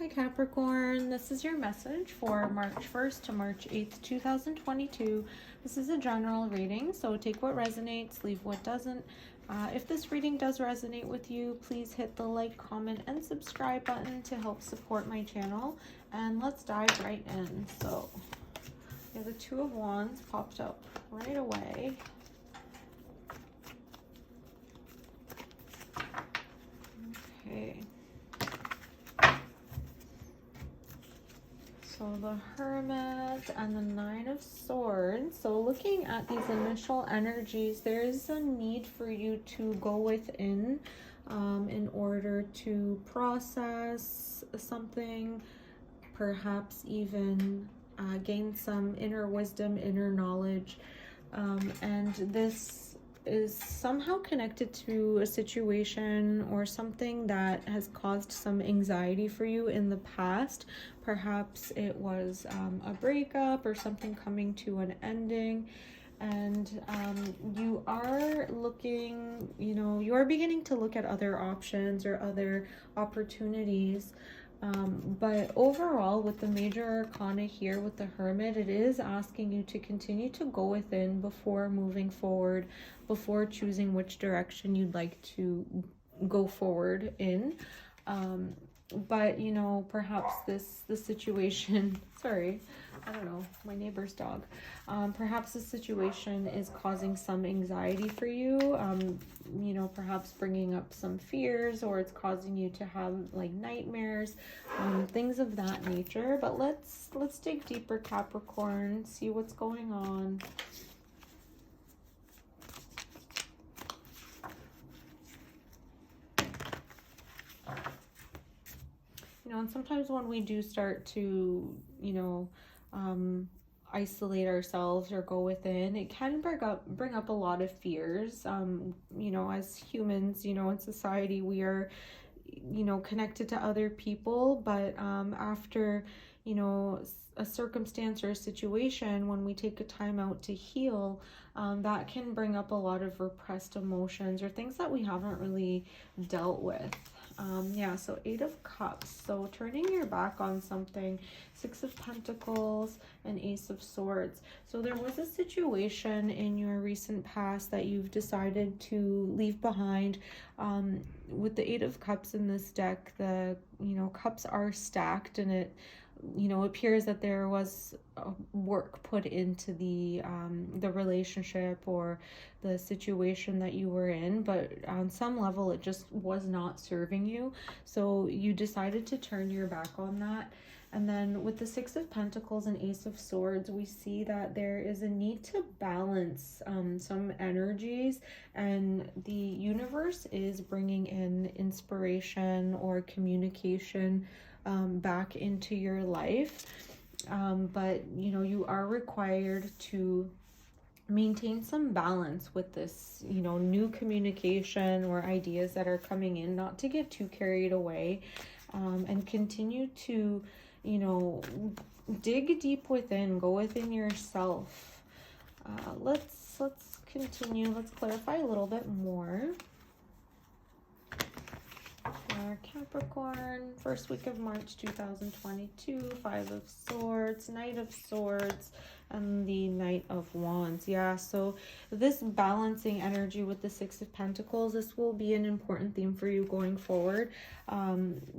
Hi Capricorn, this is your message for March 1st to March 8th, 2022. This is a general reading, so take what resonates, leave what doesn't. If this reading does resonate with you, please hit the like, comment, and subscribe button to help support my channel. And let's dive right in. So, yeah, the Two of Wands popped up right away. Okay. So the Hermit and the Nine of Swords. So looking at these initial energies, there is a need for you to go within in order to process something, perhaps even gain some inner wisdom, inner knowledge. And this is somehow connected to a situation or something that has caused some anxiety for you in the past. Perhaps it was a breakup or something coming to an ending, and you are looking, you are beginning to look at other options or other opportunities. But overall, with the major arcana here with the Hermit, it is asking you to continue to go within before moving forward, before choosing which direction you'd like to go forward in. But perhaps this situation, sorry, I don't know, my neighbor's dog. Perhaps this situation is causing some anxiety for you, perhaps bringing up some fears, or it's causing you to have like nightmares, things of that nature. But let's dig deeper, Capricorn, see what's going on. And sometimes when we do start to, isolate ourselves or go within, it can bring up a lot of fears. As humans, in society, we are, connected to other people, but after, a circumstance or a situation, when we take a time out to heal, that can bring up a lot of repressed emotions or things that we haven't really dealt with. So 8 of Cups. So turning your back on something, 6 of Pentacles and Ace of Swords. So there was a situation in your recent past that you've decided to leave behind. With the 8 of Cups in this deck, the, cups are stacked, and it, appears that there was work put into the relationship or the situation that you were in, but on some level it just was not serving you. So you decided to turn your back on that. And then with the 6 of Pentacles and Ace of Swords, we see that there is a need to balance some energies, and the universe is bringing in inspiration or communication back into your life. But you are required to maintain some balance with this, new communication or ideas that are coming in, not to get too carried away, and continue to, dig deep within, go within yourself. Let's continue. Let's clarify a little bit more. Capricorn, first week of March 2022, 5 of Swords, Knight of Swords, and the Knight of Wands. Yeah, so this balancing energy with the 6 of Pentacles, this will be an important theme for you going forward,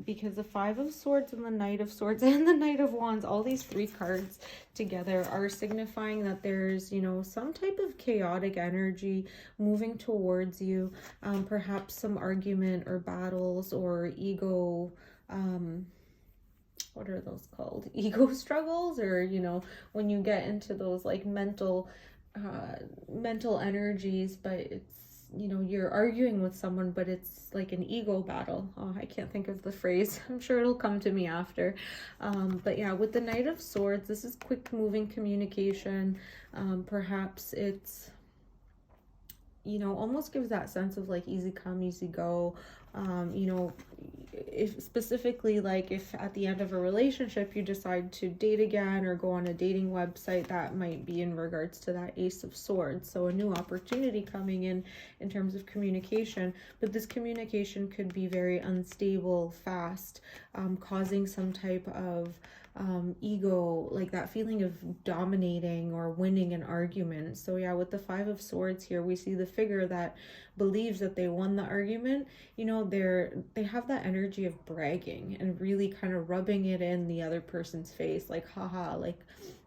because the 5 of Swords and the Knight of Swords and the Knight of Wands, all these 3 cards together are signifying that there's, some type of chaotic energy moving towards you, perhaps some argument or battles or ego, what are those called? Ego struggles, or, when you get into those like mental energies, but it's, you're arguing with someone, but it's like an ego battle. Oh, I can't think of the phrase. I'm sure it'll come to me after. But yeah, with the Knight of Swords, this is quick moving communication. Perhaps it's, almost gives that sense of like easy come, easy go. if specifically, like if at the end of a relationship you decide to date again or go on a dating website, that might be in regards to that Ace of Swords. So a new opportunity coming in terms of communication, but this communication could be very unstable, fast, causing some type of ego, like that feeling of dominating or winning an argument. So yeah, with the Five of Swords here, we see the figure that believes that they won the argument. You know, they have that energy of bragging and really kind of rubbing it in the other person's face, like haha, like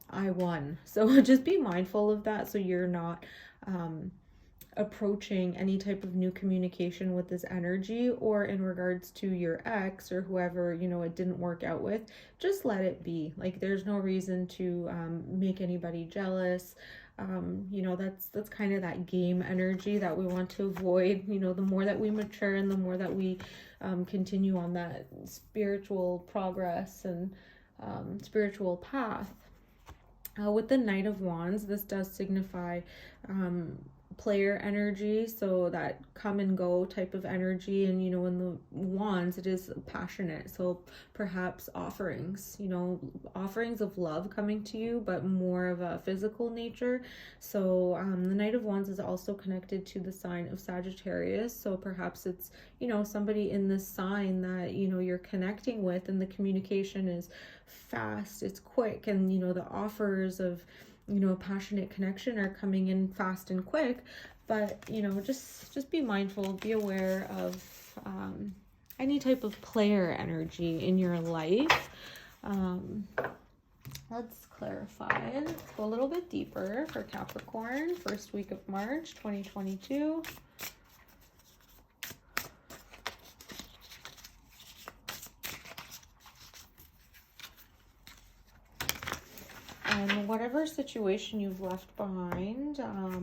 I won. So just be mindful of that, so you're not approaching any type of new communication with this energy, or in regards to your ex or whoever, you know, it didn't work out with. Just let it be. Like there's no reason to make anybody jealous. You know, that's kind of that game energy that we want to avoid. You know, the more that we mature and the more that we continue on that spiritual progress and spiritual path. With the Knight of Wands, this does signify player energy, so that come and go type of energy. And you know, in the wands, it is passionate, so perhaps offerings, you know, offerings of love coming to you, but more of a physical nature. So the Knight of Wands is also connected to the sign of Sagittarius, so perhaps it's, you know, somebody in this sign that, you know, you're connecting with, and the communication is fast, it's quick, and you know, the offers of, you know, a passionate connection are coming in fast and quick. But you know, just be mindful, be aware of any type of player energy in your life. Let's clarify, let's go a little bit deeper for Capricorn, first week of March 2022. And whatever situation you've left behind, yeah,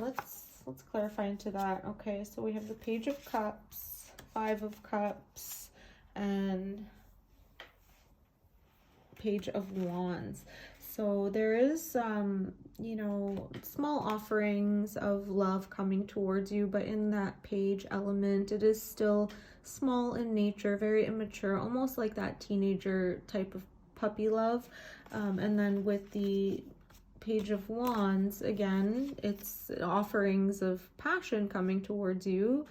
let's clarify into that. Okay, so we have the Page of Cups, Five of Cups, and Page of Wands. So there is you know, small offerings of love coming towards you, but in that page element, it is still small in nature, very immature, almost like that teenager type of puppy love. And then with the Page of Wands, again, it's offerings of passion coming towards you.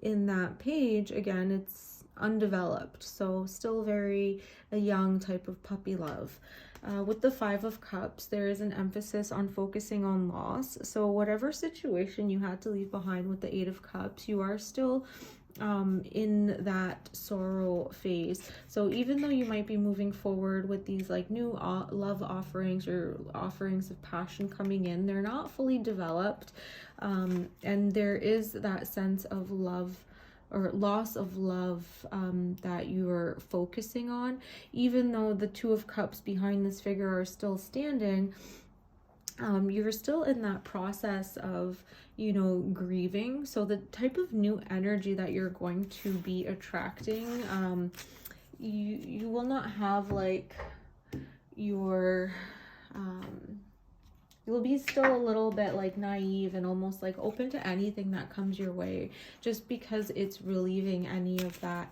In that page, again, it's undeveloped, so still very a young type of puppy love. With the Five of Cups, there is an emphasis on focusing on loss. So whatever situation you had to leave behind with the Eight of Cups, you are still in that sorrow phase. So even though you might be moving forward with these like new love offerings or offerings of passion coming in, they're not fully developed, and there is that sense of love or loss of love that you're focusing on. Even though the Two of Cups behind this figure are still standing, you're still in that process of, you know, grieving. So the type of new energy that you're going to be attracting, you will not have like your you'll be still a little bit like naive and almost like open to anything that comes your way, just because it's relieving any of that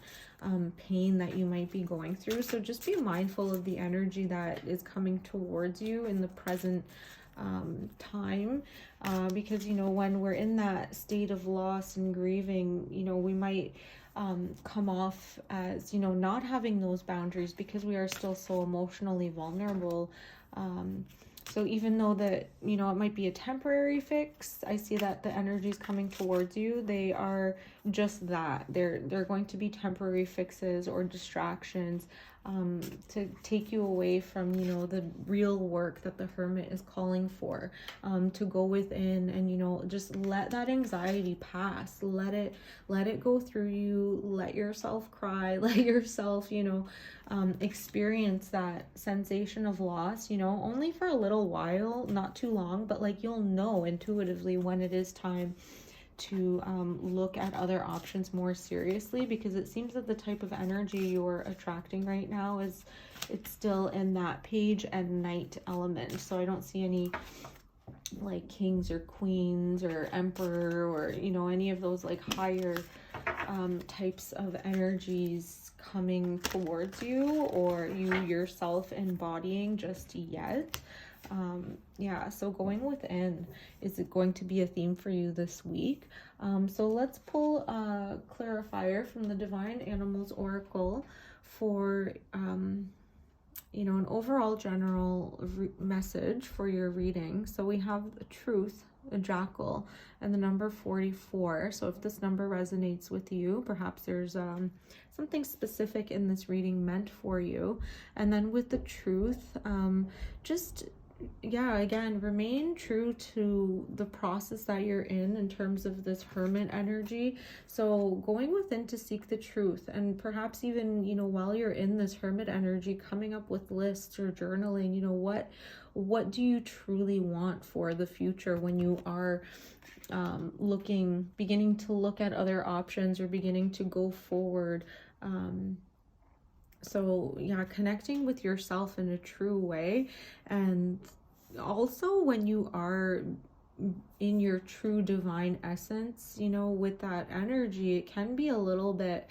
pain that you might be going through. So just be mindful of the energy that is coming towards you in the present time, because you know, when we're in that state of loss and grieving, you know, we might come off as, you know, not having those boundaries because we are still so emotionally vulnerable. So even though that, you know, it might be a temporary fix, I see that the energies coming towards you, they are just that. They're going to be temporary fixes or distractions to take you away from, you know, the real work that the Hermit is calling for, to go within and, you know, just let that anxiety pass. Let it go through you. Let yourself cry. Let yourself, you know, experience that sensation of loss, you know, only for a little while, not too long, but like you'll know intuitively when it is time to look at other options more seriously, because it seems that the type of energy you're attracting right now is, it's still in that Page and Knight element. So I don't see any like kings or queens or emperor or, you know, any of those like higher types of energies coming towards you, or you yourself embodying just yet. Yeah, so going within is going to be a theme for you this week. So let's pull a clarifier from the Divine Animals Oracle for you know, an overall general message for your reading. So we have the Truth, a jackal, and the number 44. So if this number resonates with you, perhaps there's something specific in this reading meant for you. And then with the Truth, just, yeah, again, remain true to the process that you're in terms of this hermit energy. So going within to seek the truth, and perhaps even, you know, while you're in this hermit energy, coming up with lists or journaling, you know, what do you truly want for the future when you are beginning to look at other options or beginning to go forward. So yeah, connecting with yourself in a true way. And also when you are in your true divine essence, you know, with that energy, it can be a little bit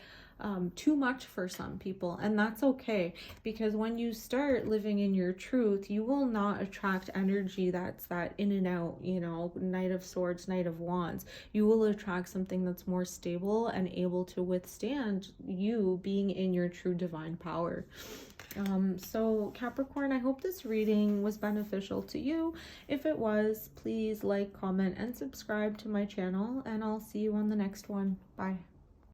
too much for some people, and that's okay, because when you start living in your truth, you will not attract energy that's that in and out, you know, Knight of Swords, Knight of Wands. You will attract something that's more stable and able to withstand you being in your true divine power. So Capricorn, I hope this reading was beneficial to you. If it was, please like, comment, and subscribe to my channel, and I'll see you on the next one. Bye.